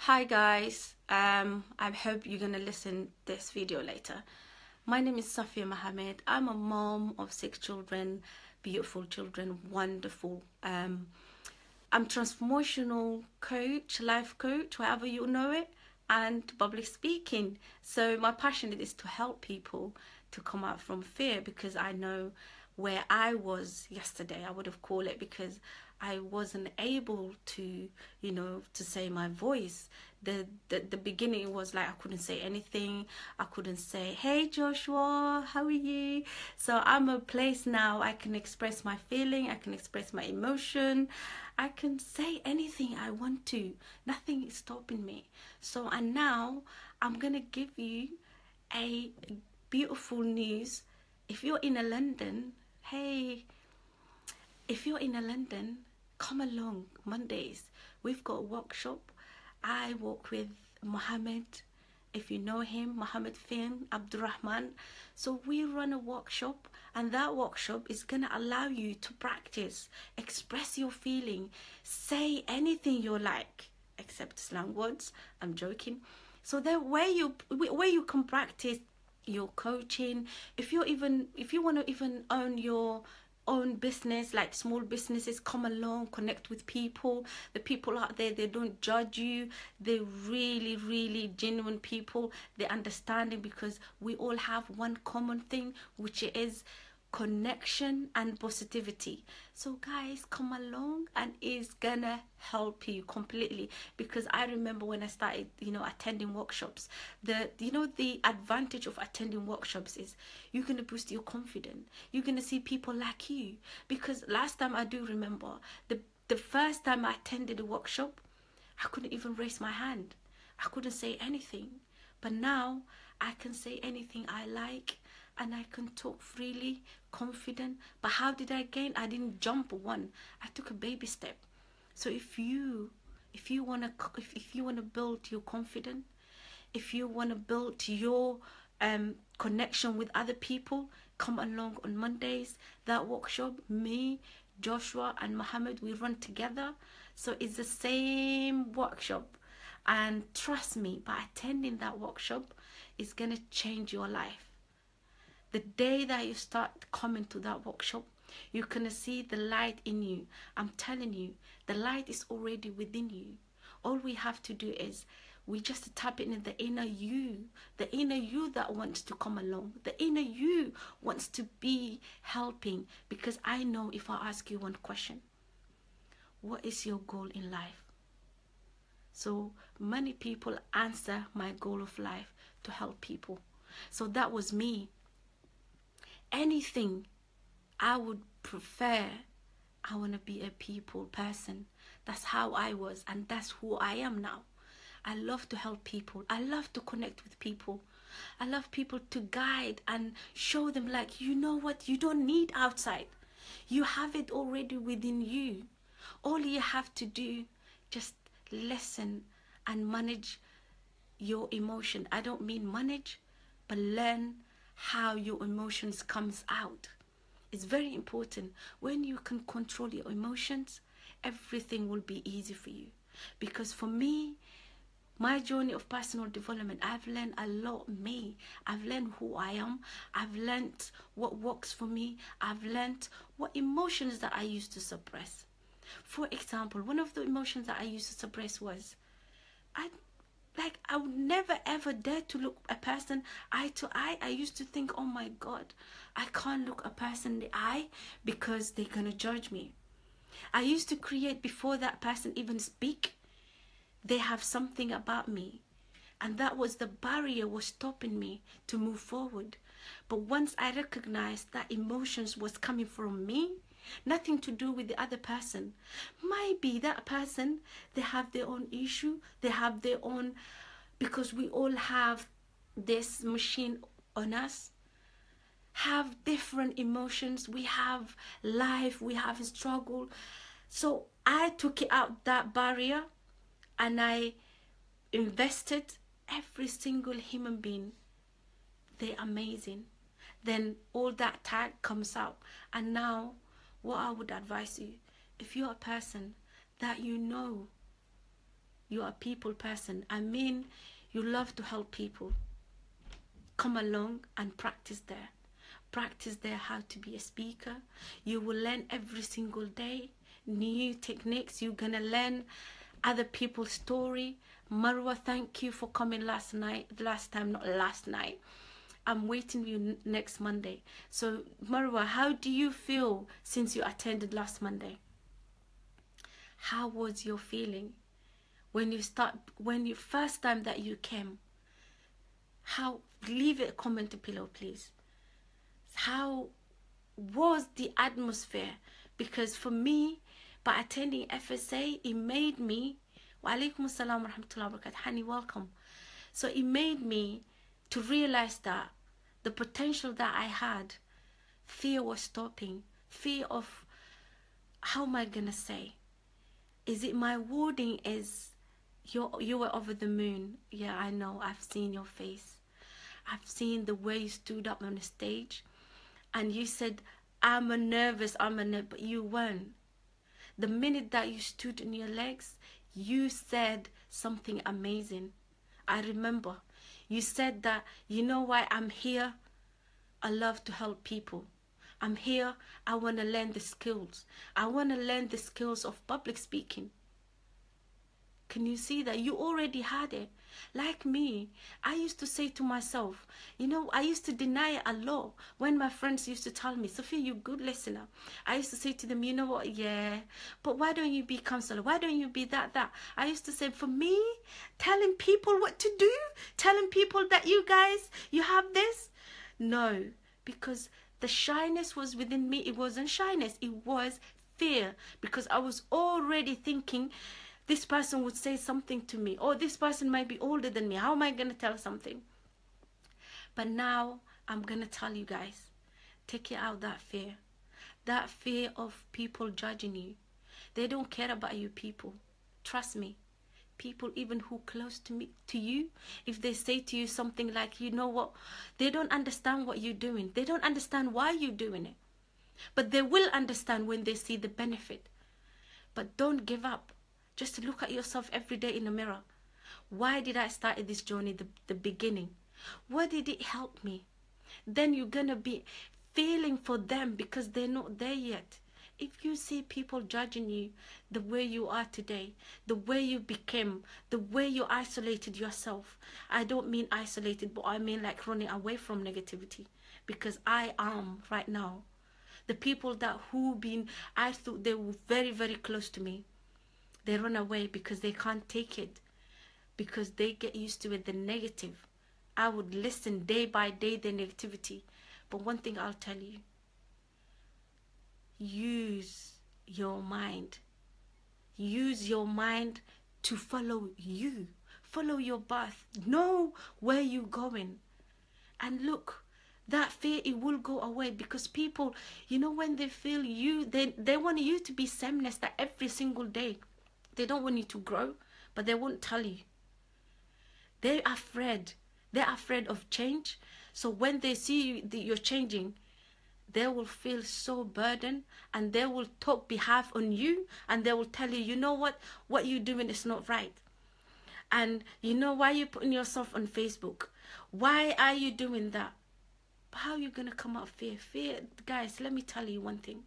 Hi guys, I hope you're gonna listen this video later. My name is Safiya Mohammed. I'm a mom of 6 children, beautiful children, wonderful. I'm transformational coach, life coach, whatever you know it, and public speaking. So my passion is to help people to come out from fear, because I know where I was yesterday, I would have called it, because I wasn't able to, to say my voice. The beginning was like I couldn't say anything. I couldn't say, "Hey Joshua, how are you?" So I'm a place now I can express my feeling, I can express my emotion, I can say anything I want to. Nothing is stopping me. So, and now I'm gonna give you a beautiful news. If you're in a London, hey, if you're in a London, come along Mondays. We've got a workshop. I work with Mohammed, if you know him, Mohammed Finn Abdurrahman. So we run a workshop, and that workshop is gonna allow you to practice, express your feeling, say anything you like, except slang words. I'm joking. So that where you can practice your coaching. If you want to even own your own business, like small businesses, come along, connect with people. The people out there, they don't judge you. They're really genuine people. They're understanding, because we all have one common thing, which is connection and positivity. So guys, come along, and it's gonna help you completely. Because I remember when I started attending workshops, the advantage of attending workshops is you're gonna boost your confidence. You're gonna see people like you. Because last time, I do remember the first time I attended a workshop, I couldn't even raise my hand. I couldn't say anything. But now I can say anything I like, and I can talk freely, confident. But how did I gain? I didn't jump one. I took a baby step. So if you wanna build your confidence, if you wanna build your connection with other people, come along on Mondays. That workshop, me, Joshua, and Mohammed, we run together. So it's the same workshop, and trust me, by attending that workshop, it's gonna change your life. The day that you start coming to that workshop, you're gonna see the light in you. I'm telling you, the light is already within you. All we have to do is we just tap into the inner you that wants to come along. The inner you wants to be helping. Because I know, if I ask you one question, what is your goal in life? So many people answer my goal of life to help people. So that was me. Anything I would prefer, I want to be a people person. That's how I was, and that's who I am now. I love to help people. I love to connect with people. I love people to guide and show them, like, you know what, you don't need outside. You have it already within you. All you have to do, just listen and manage your emotion. I don't mean manage, but learn how your emotions comes out. It's very important. When you can control your emotions, everything will be easy for you. Because for me, my journey of personal development, I've learned a lot. I've learned who I am. I've learned what works for me. I've learned what emotions that I used to suppress. For example, one of the emotions that I used to suppress was, I would never ever dare to look a person eye to eye. I used to think, oh my God, I can't look a person in the eye because they're gonna judge me. I used to create, before that person even speak, they have something about me. And that was the barrier was stopping me to move forward. But once I recognized that emotions was coming from me, nothing to do with the other person. Maybe that person, they have their own issue, they have their own, because we all have this machine on us, have different emotions. We have life, we have struggle. So I took it out, that barrier, and I invested every single human being. They're amazing. Then all that tag comes out. And now, what I would advise you, if you're a person that you know you are a people person. I mean, you love to help people. Come along and practice there. Practice there how to be a speaker. You will learn every single day new techniques. You're gonna learn other people's story. Marwa, thank you for coming last night. I'm waiting you next Monday. So Marwa, how do you feel since you attended last Monday? How was your feeling when you first time that you came? How, leave a comment below, please. How was the atmosphere? Because for me, by attending FSA, it made me, wa alaikum assalam wa rahmatullahi wa barakatuh, honey, welcome. So it made me to realize that the potential that I had, fear was stopping. Fear of, how am I gonna say? Is it my wording is, you were over the moon? Yeah, I know, I've seen your face. I've seen the way you stood up on the stage and you said, I'm nervous, but you weren't. The minute that you stood on your legs, you said something amazing. I remember you said that, you know why I'm here? I love to help people. I'm here, I want to learn the skills. I want to learn the skills of public speaking. Can you see that? You already had it. Like me, I used to say to myself, you know, I used to deny it a lot when my friends used to tell me, Sophia, you're a good listener. I used to say to them, you know what, yeah, but why don't you be counselor? Why don't you be that? I used to say, for me, telling people what to do, telling people that you guys, you have this. No, because the shyness was within me. It wasn't shyness, it was fear, because I was already thinking, this person would say something to me, or this person might be older than me. How am I going to tell something? But now I'm going to tell you guys, take it out, that fear of people judging you. They don't care about you, people. Trust me. People even who close to you, if they say to you something like, you know what, they don't understand what you're doing. They don't understand why you're doing it. But they will understand when they see the benefit. But don't give up. Just look at yourself every day in the mirror. Why did I start this journey, the beginning? What did it help me? Then you're going to be feeling for them because they're not there yet. If you see people judging you the way you are today, the way you became, the way you isolated yourself. I don't mean isolated, but I mean like running away from negativity. Because I am right now. The people I thought they were very, very close to me. They run away because they can't take it. Because they get used to it, the negative. I would listen day by day, the negativity. But one thing I'll tell you. Use your mind. Use your mind to follow you. Follow your path. Know where you're going. And look, that fear, it will go away, because people, you know, when they feel you, they want you to be sameness that every single day. They don't want you to grow, but they won't tell you. They're afraid. They're afraid of change. So when they see you're changing, they will feel so burdened, and they will talk behalf on you, and they will tell you, you know what you're doing is not right. And you know why you're putting yourself on Facebook? Why are you doing that? How are you going to come out of fear? Fear, guys, let me tell you one thing.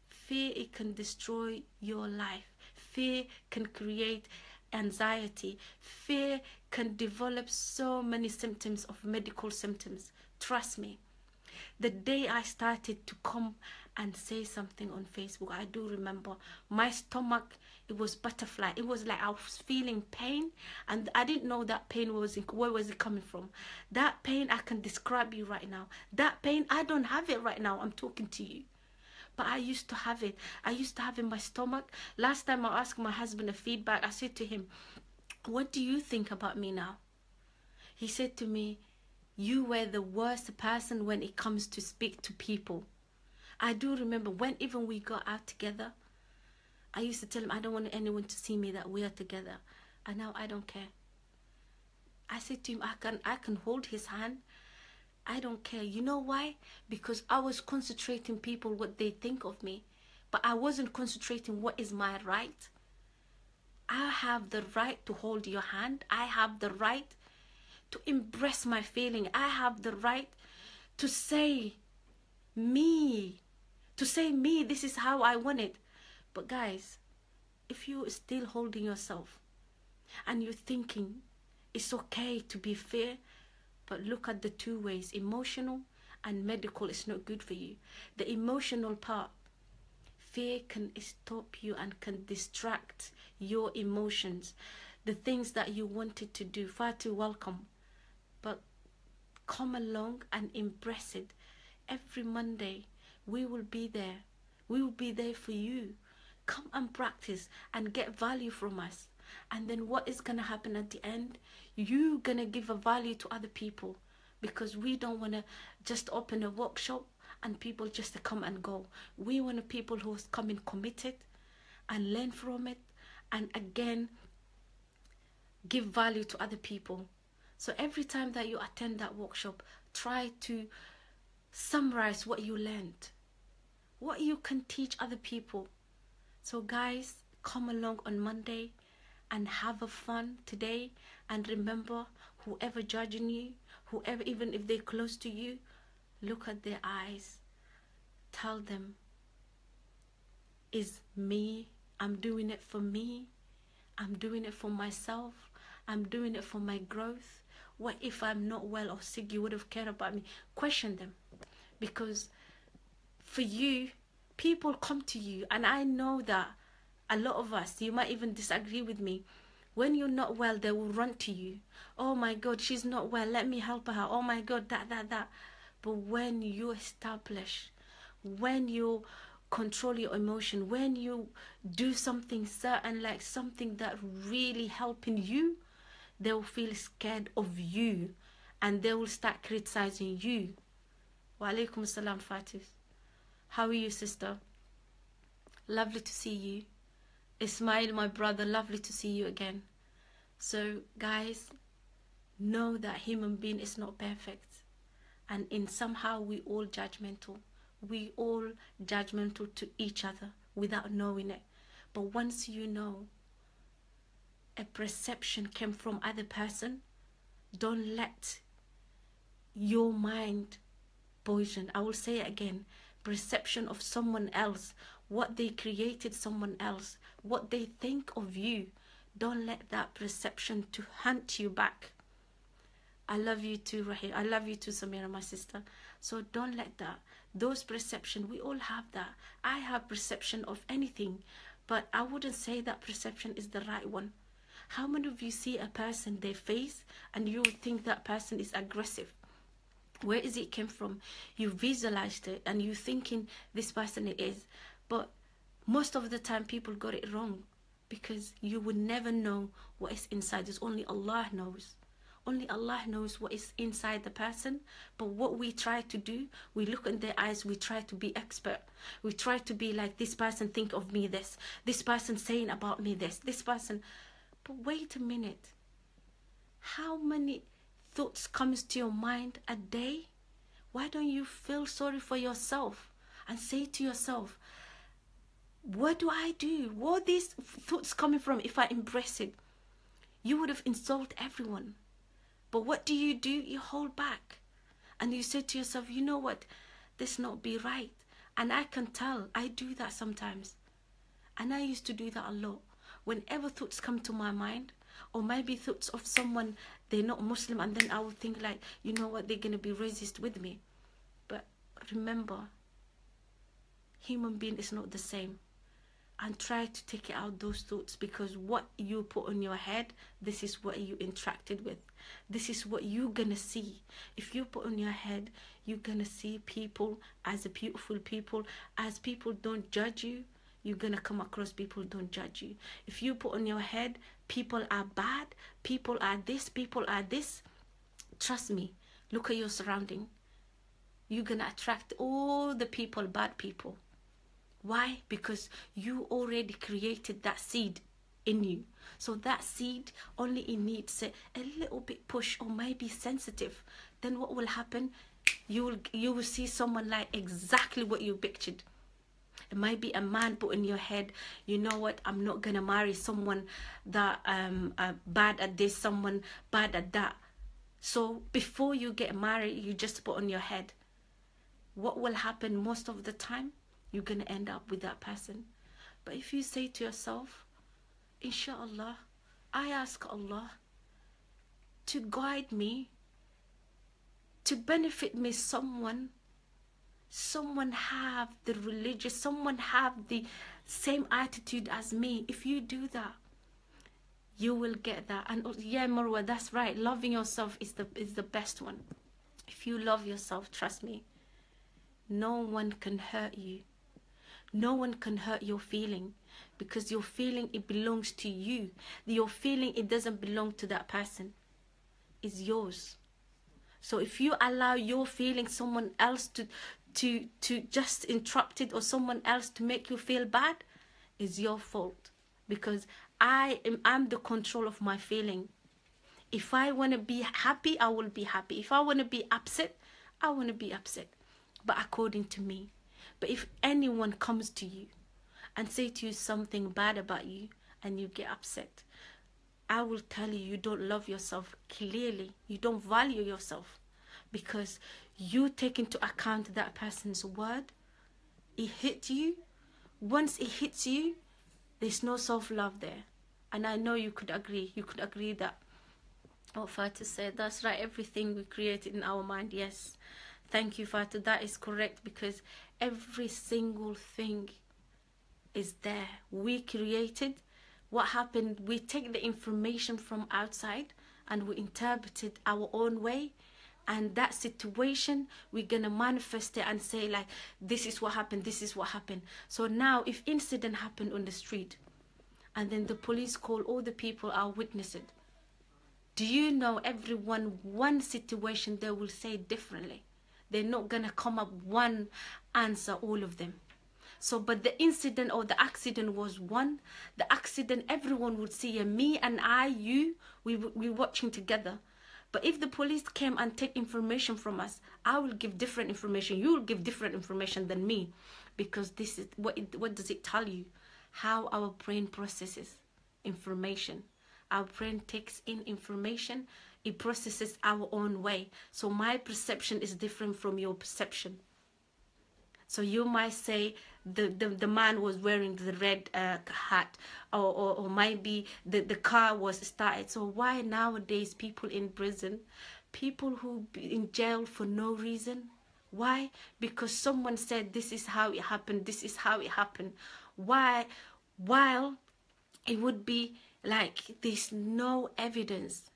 Fear, it can destroy your life. Fear can create anxiety. Fear can develop so many symptoms of medical symptoms. Trust me. The day I started to come and say something on Facebook, I do remember my stomach, it was butterfly. It was like I was feeling pain, and I didn't know that pain where was it coming from. That pain, I can describe you right now. That pain, I don't have it right now. I'm talking to you. But I used to have it. I used to have it in my stomach. Last time I asked my husband a feedback, I said to him, what do you think about me now? He said to me, you were the worst person when it comes to speak to people. I do remember when even we got out together, I used to tell him I don't want anyone to see me that we are together. And now I don't care. I said to him, I can hold his hand. I don't care. You know why? Because I was concentrating people what they think of me. But I wasn't concentrating what is my right. I have the right to hold your hand. I have the right to embrace my feeling. I have the right to say me. To say me, this is how I want it. But guys, if you're still holding yourself and you're thinking it's okay to be fair, but look at the two ways, emotional and medical is not good for you. The emotional part, fear can stop you and can distract your emotions. The things that you wanted to do, far too welcome. But come along and embrace it. Every Monday, we will be there. We will be there for you. Come and practice and get value from us. And then what is going to happen at the end? You're going to give a value to other people, because we don't want to just open a workshop and people just to come and go. We want people who is coming committed and learn from it, and again, give value to other people. So every time that you attend that workshop, try to summarize what you learned, what you can teach other people. So guys, come along on Monday and have a fun today. And remember, whoever judging you, whoever, even if they're close to you, look at their eyes. Tell them, it's me. I'm doing it for me. I'm doing it for myself. I'm doing it for my growth. What if I'm not well or sick? You would have cared about me. Question them. Because for you, people come to you, and I know that a lot of us, you might even disagree with me, when you're not well, they will run to you. Oh my God, she's not well, let me help her. Oh my God, that. But when you establish, when you control your emotion, when you do something certain, like something that really helping you, they will feel scared of you and they will start criticizing you. Wa alaikum assalam, Fatis. How are you, sister? Lovely to see you. Ismail, my brother, lovely to see you again. So guys, know that human being is not perfect, and in somehow we all judgmental. We all judgmental to each other without knowing it. But once you know a perception came from other person, don't let your mind poison. I will say it again. Perception of someone else, what they created, someone else, what they think of you, don't let that perception to hunt you back. I love you too, Rahim. I love you too, Samira, my sister. So don't let that, those perception, we all have that. I have perception of anything, but I wouldn't say that perception is the right one. How many of you see a person, their face, and you would think that person is aggressive? Where is it came from? You visualized it and you thinking this person it is. But most of the time people got it wrong, because you would never know what is inside. It's only Allah knows. Only Allah knows what is inside the person. But what we try to do, we look in their eyes, we try to be expert. We try to be like, this person think of me this person saying about me this person. But wait a minute. How many thoughts comes to your mind a day? Why don't you feel sorry for yourself and say to yourself, what do I do? Where are these thoughts coming from? If I embrace it, you would have insulted everyone. But what do? You hold back and you say to yourself, you know what, this not be right. And I can tell, I do that sometimes. And I used to do that a lot. Whenever thoughts come to my mind, or maybe thoughts of someone, they're not Muslim, and then I would think like, you know what, they're going to be racist with me. But remember, human being is not the same. And try to take out those thoughts, because what you put on your head, this is what you interacted with. This is what you're going to see. If you put on your head, you're going to see people as a beautiful people. As people don't judge you, you're going to come across people don't judge you. If you put on your head, people are bad, people are this, trust me, look at your surrounding. You're going to attract all the people, bad people. Why? Because you already created that seed in you. So that seed, only it needs a little bit push, or maybe sensitive. Then what will happen? You will see someone like exactly what you pictured. It might be a man put in your head, you know what, I'm not gonna marry someone that bad at this, someone bad at that. So before you get married, you just put on your head. What will happen most of the time? You're gonna end up with that person. But if you say to yourself, inshallah, I ask Allah to guide me, to benefit me, someone have the religious, someone have the same attitude as me. If you do that, you will get that. And yeah, Marwa, that's right, loving yourself is the best one. If you love yourself, trust me, no one can hurt you. No one can hurt your feeling, because your feeling, it belongs to you. Your feeling, it doesn't belong to that person. It's yours. So if you allow your feeling someone else to just interrupt it, or someone else to make you feel bad, it's your fault. Because I'm the control of my feeling. If I want to be happy, I will be happy. If I want to be upset, I want to be upset, but according to me. But if anyone comes to you and say to you something bad about you and you get upset, I will tell you, you don't love yourself clearly. You don't value yourself, because you take into account that person's word. It hit you. Once it hits you, there's no self-love there. And I know you could agree. You could agree that what Fatih said, that's right, everything we created in our mind. Yes, thank you, Fatih. That is correct, because every single thing is there. We created. What happened, we take the information from outside and we interpret it our own way, and that situation, we're gonna manifest it and say like, this is what happened, this is what happened. So now if incident happened on the street and then the police call, all the people are witnessing, do you know everyone, one situation they will say differently. They're not gonna come up one answer, all of them. So, but the incident or the accident was one. The accident, everyone would see, me and I, you, we watching together. But if the police came and take information from us, I will give different information. You will give different information than me, because this is what does it tell you? How our brain processes information. Our brain takes in information. It processes our own way. So my perception is different from your perception. So you might say the man was wearing the red hat, or maybe the car was started. So why nowadays people in prison, people who be in jail for no reason? Why? Because someone said this is how it happened, this is how it happened. Why? While it would be like there's no evidence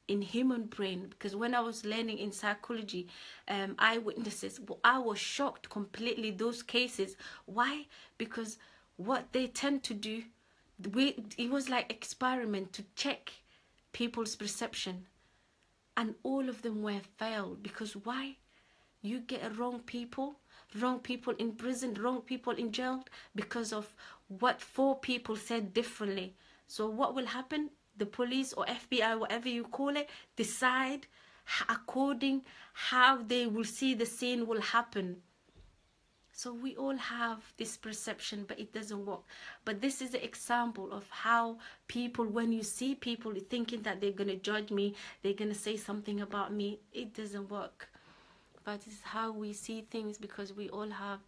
in human brain. Because when I was learning in psychology, eyewitnesses, I was shocked completely, those cases. Why? Because what they tend to do, it was like experiment to check people's perception, and all of them were failed. Because why? You get wrong people in prison, wrong people in jail, because of what 4 people said differently. So what will happen? The police or FBI, whatever you call it, decide according how they will see the scene will happen. So we all have this perception, but it doesn't work. But this is an example of how people, when you see people thinking that they're going to judge me, they're going to say something about me, it doesn't work. But it's how we see things, because we all have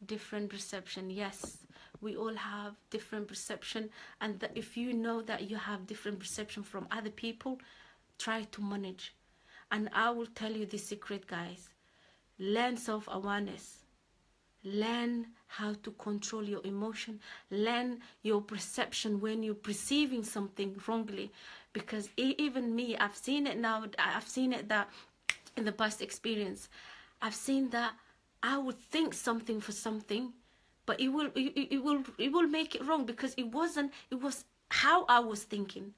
different perception. Yes, we all have different perception, and that if you know that you have different perception from other people, try to manage. And I will tell you the secret, guys. Learn self-awareness. Learn how to control your emotion. Learn your perception when you're perceiving something wrongly. Because even me, I've seen it now. I've seen it that in the past experience, I've seen that I would think something for something, but it will make it wrong, because it was how I was thinking,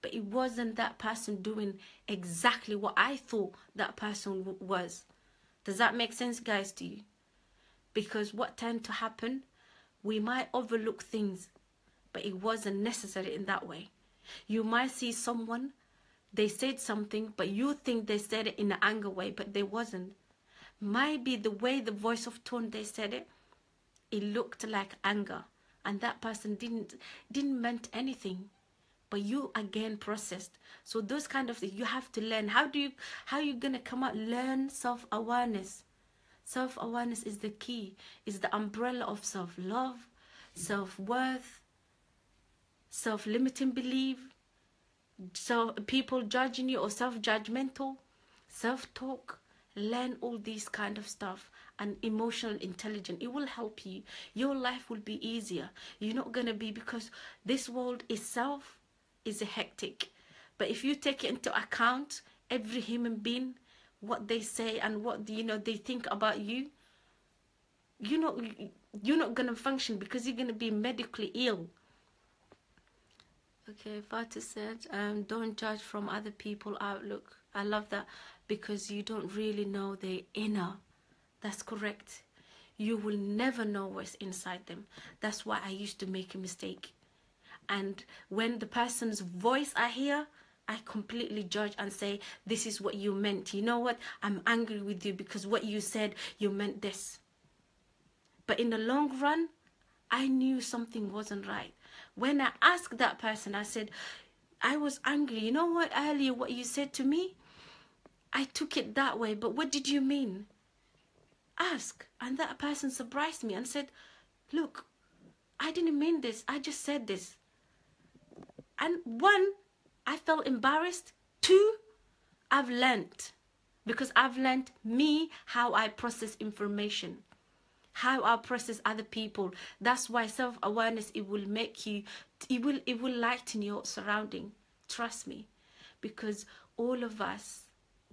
but it wasn't that person doing exactly what I thought that person was. Does that make sense, guys, to you? Because what tend to happen, we might overlook things, but it wasn't necessary in that way. You might see someone, they said something, but you think they said it in an anger way, but they wasn't. Might be the way, the voice of tone they said it, it looked like anger, and that person didn't meant anything, but you again processed. So those kind of things you have to learn. How you gonna come out? Learn self-awareness. Self-awareness is the key, is the umbrella of self-love, self-worth, self-limiting belief, so people judging you, or self-judgmental, self-talk. Learn all these kind of stuff, and emotional intelligence. It will help you. Your life will be easier. You're not gonna be, because this world itself is a hectic, but if you take it into account, every human being, what they say and what they think about you, you're not gonna function, because you're gonna be medically ill. Okay, Fatih said, don't judge from other people's outlook. I love that, because you don't really know their inner. That's correct. You will never know what's inside them. That's why I used to make a mistake. And when the person's voice I hear, I completely judge and say, this is what you meant. You know what? I'm angry with you because what you said, you meant this. But in the long run, I knew something wasn't right. When I asked that person, I said, I was angry. You know what? Earlier, what you said to me, I took it that way. But what did you mean? Ask. And that person surprised me and said, look, I didn't mean this. I just said this. And one, I felt embarrassed. Two, I've learned. Because I've learned me, how I process information, how I process other people. That's why self-awareness, it will make you, it will lighten your surrounding. Trust me. Because all of us,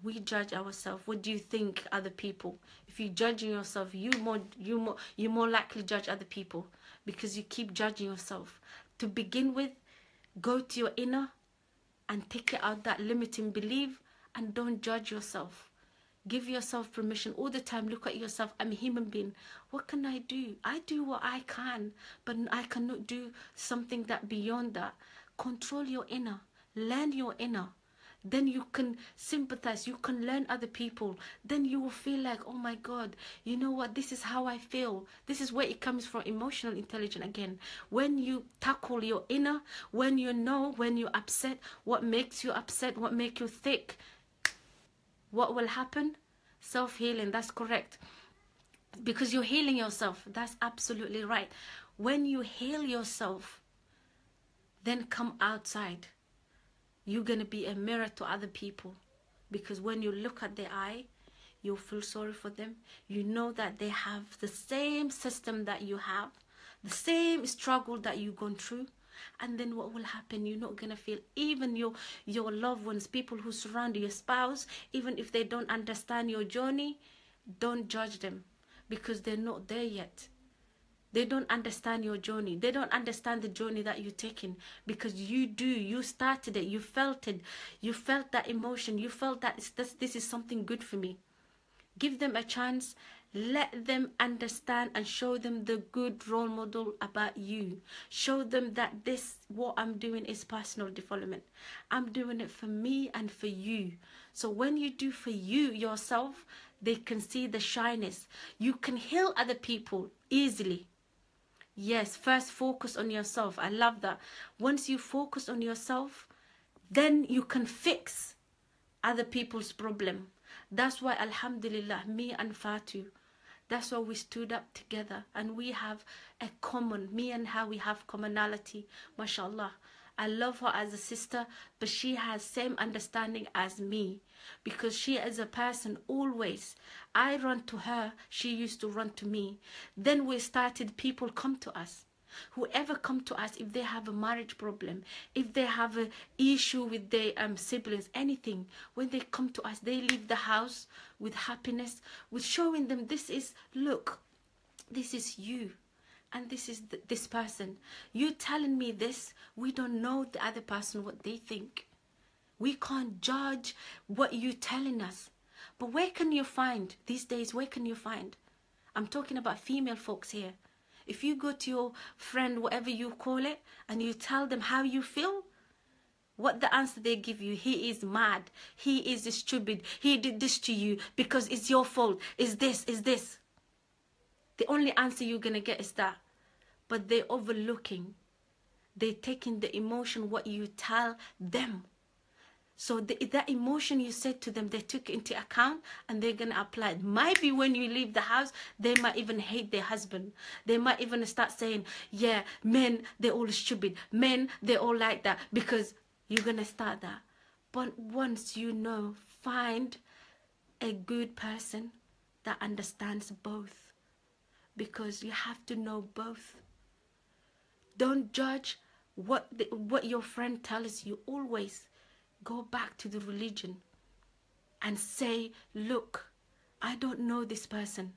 we judge ourselves. What do you think other people? If you're judging yourself, you're more likely to judge other people, because you keep judging yourself. To begin with, go to your inner and take out that limiting belief, and don't judge yourself. Give yourself permission all the time. Look at yourself. I'm a human being. What can I do? I do what I can, but I cannot do something that beyond that. Control your inner. Learn your inner. Then you can sympathize. You can learn other people. Then you will feel like, oh my God, you know what? This is how I feel. This is where it comes from. Emotional intelligence again. When you tackle your inner, when you know, when you're upset, what makes you upset, what makes you thick, what will happen? Self-healing. That's correct. Because you're healing yourself. That's absolutely right. When you heal yourself, then come outside. You're going to be a mirror to other people. Because when you look at their eye, you'll feel sorry for them. You know that they have the same system that you have, the same struggle that you've gone through. And then what will happen? You're not going to feel, even your loved ones, people who surround you, your spouse, even if they don't understand your journey, don't judge them, because they're not there yet. They don't understand your journey. They don't understand the journey that you're taking, because you do. You started it. You felt it. You felt that emotion. You felt that this is something good for me. Give them a chance. Let them understand and show them the good role model about you. Show them that what I'm doing is personal development. I'm doing it for me and for you. So when you do for you yourself, they can see the shyness. You can heal other people easily. Yes, first focus on yourself. I love that. Once you focus on yourself, then you can fix other people's problem. That's why, alhamdulillah, me and Fatu, that's why we stood up together, and we have a common, me and her, we have commonality, mashallah. I love her as a sister, but she has same understanding as me, because she is a person always. I run to her, she used to run to me. Then we started, people come to us. Whoever come to us, if they have a marriage problem, if they have an issue with their siblings, anything, when they come to us, they leave the house with happiness, with showing them this is, look, this is you. And this is this person. You telling me this, we don't know the other person, what they think. We can't judge what you telling us. But where can you find, these days, where can you find? I'm talking about female folks here. If you go to your friend, whatever you call it, and you tell them how you feel, what the answer they give you? He is mad. He is stupid. He did this to you because it's your fault. Is this, is this. The only answer you're gonna get is that. But they're overlooking, they're taking the emotion, what you tell them. So that emotion you said to them, they took into account and they're going to apply it. Maybe when you leave the house, they might even hate their husband. They might even start saying, yeah, men, they're all stupid. Men, they're all like that, because you're going to start that. But once you know, find a good person that understands both, because you have to know both. Don't judge what your friend tells you. Always go back to the religion and say, look, I don't know this person.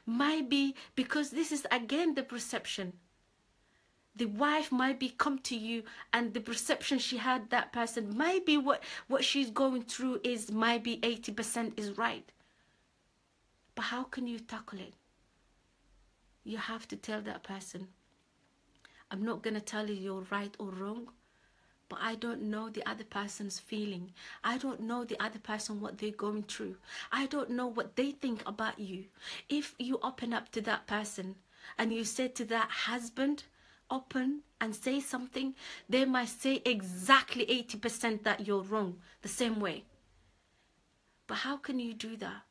Maybe, because this is again the perception. The wife might be come to you and the perception she had that person, maybe what she's going through is maybe 80% is right. But how can you tackle it? You have to tell that person, I'm not going to tell you you're right or wrong, but I don't know the other person's feeling. I don't know the other person, what they're going through. I don't know what they think about you. If you open up to that person and you say to that husband, open and say something, they might say exactly 80% that you're wrong, the same way. But how can you do that?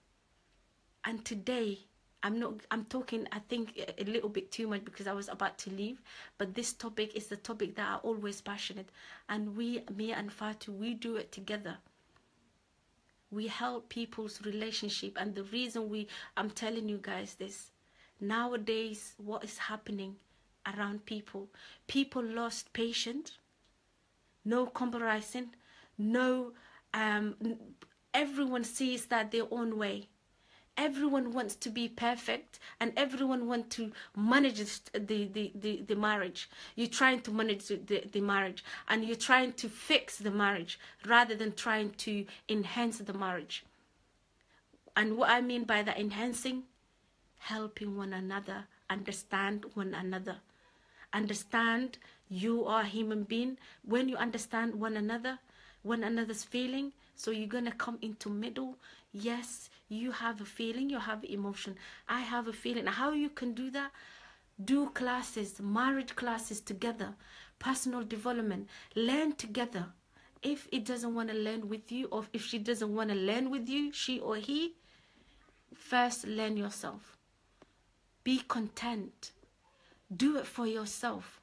And today, I'm talking, I think, a little bit too much because I was about to leave. But this topic is the topic that I'm always passionate. And me and Fatu, we do it together. We help people's relationship. And the reason I'm telling you guys this, nowadays, what is happening around people lost patience, no comparison, no, everyone sees that their own way. Everyone wants to be perfect, and everyone wants to manage the marriage. You're trying to manage the marriage, and you're trying to fix the marriage rather than trying to enhance the marriage. And what I mean by that enhancing, helping one another, understand one another. Understand you are a human being. When you understand one another's feeling, so you're going to come into middle. Yes, you have a feeling, you have emotion. I have a feeling. How you can do that? Do classes, marriage classes together, personal development, learn together. If it doesn't want to learn with you, or if she doesn't want to learn with you, she or he, first learn yourself. Be content. Do it for yourself.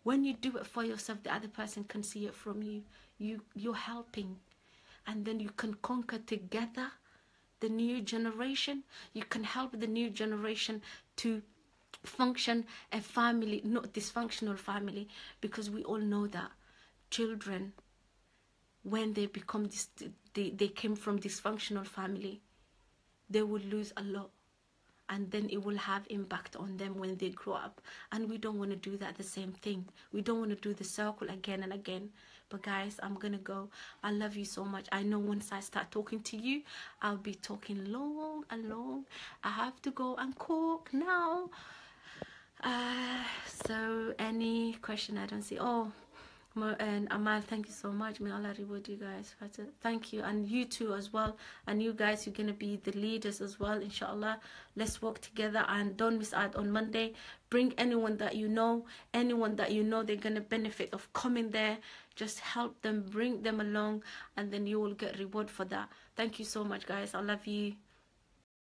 When you do it for yourself, the other person can see it from you. You're helping. And then you can conquer together the new generation. You can help the new generation to function a family, not dysfunctional family, because we all know that children, when they become they came from dysfunctional family, they will lose a lot. And then it will have impact on them when they grow up. And we don't want to do that, the same thing. We don't want to do the circle again and again. But guys, I'm going to go. I love you so much. I know once I start talking to you, I'll be talking long and long. I have to go and cook now. So any question I don't see? Oh, and Amal, thank you so much. May Allah reward you guys. Thank you, and you too as well. And you guys, you're gonna be the leaders as well, inshallah. Let's work together, and don't miss out on Monday. Bring anyone that you know they're gonna benefit of coming there. Just help them, bring them along, and then you will get reward for that. Thank you so much, guys. I love you.